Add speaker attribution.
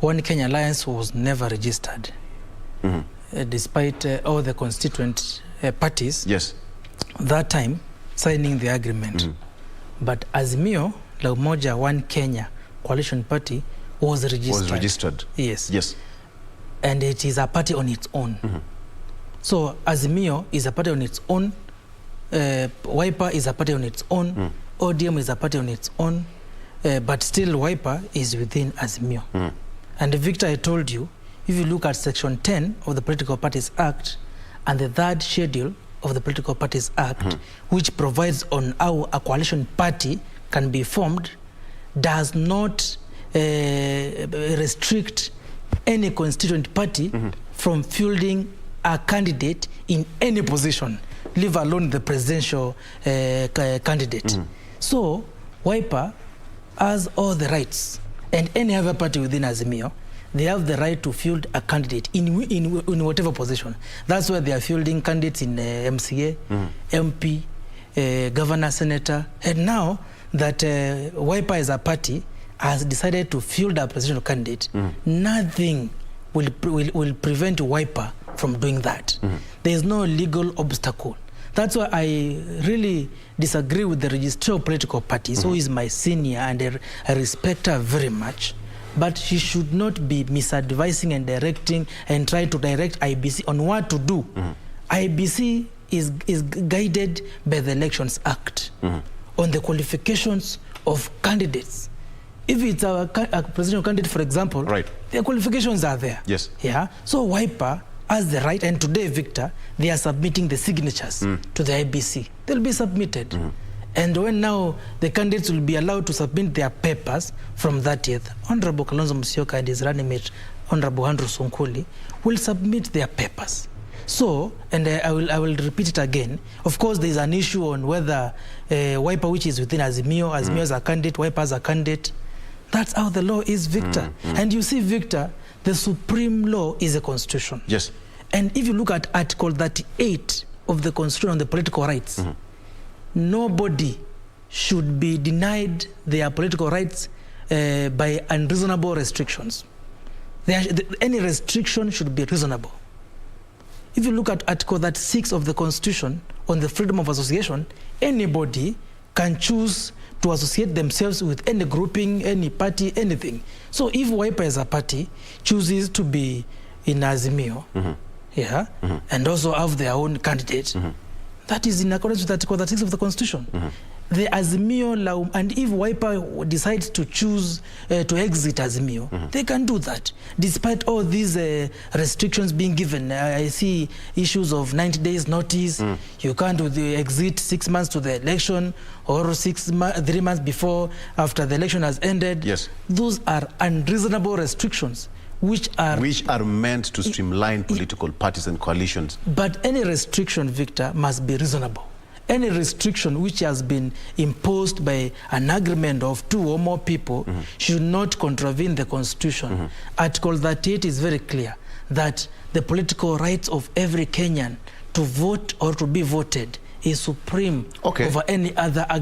Speaker 1: One Kenya Alliance was never registered, despite all the constituent parties that time signing the agreement. But Azimio, la Umoja One Kenya Coalition Party, was registered. Yes. And it is a party on its own. So Azimio is a party on its own. Wiper is a party on its own. ODM is a party on its own. But still Wiper is within Azimio. And Victor, I told you, if you look at Section 10 of the Political Parties Act and the 3rd schedule of the Political Parties Act, which provides on how a coalition party can be formed, does not restrict any constituent party from fielding a candidate in any position, leave alone the presidential candidate. So Wiper has all the rights, and any other party within Azimio, they have the right to field a candidate in whatever position. That's why they are fielding candidates in MCA, MP, governor, senator. And now that Wiper as a party has decided to field a presidential candidate, nothing will prevent Wiper from doing that. There is no legal obstacle. That's why I really disagree with the Registrar of Political Parties, who is my senior, and I respect her very much. But she should not be misadvising and directing and trying to direct IBC on what to do. IBC is guided by the Elections Act on the qualifications of candidates. If it's a presidential candidate, for example, the qualifications are there. So Wiper has the right, and today, Victor, they are submitting the signatures to the IBC. They'll be submitted. And when now the candidates will be allowed to submit their papers from 30th, Honorable Kalonzo Musyoka and his running mate, Honorable Andrew Sonkuli, will submit their papers. So, and I will repeat it again, of course there is an issue on whether Wiper, which is within Azimio, Azimio is a candidate, Wiper is a candidate. That's how the law is, Victor. And you see, Victor, the supreme law is a constitution. And if you look at Article 38 of the Constitution on the political rights, nobody should be denied their political rights by unreasonable restrictions. Any restriction should be reasonable. If you look at Article 36 of the Constitution on the freedom of association, anybody can choose to associate themselves with any grouping, any party, anything. So if Wiper as a party chooses to be in Azimio, and also have their own candidate, that is in accordance with Article 36 of the Constitution. The Azimio, and if Wiper decides to choose to exit Azimio, they can do that, despite all these restrictions being given. I see issues of 90 days notice. You can't exit 6 months to the election, or 3 months before, after the election has ended. Those are unreasonable restrictions, which are meant to streamline political parties and coalitions. But any restriction, Victor, must be reasonable. Any restriction which has been imposed by an agreement of 2 or more people should not contravene the Constitution. Article 38 is very clear that the political rights of every Kenyan to vote or to be voted is supreme over any other agreement.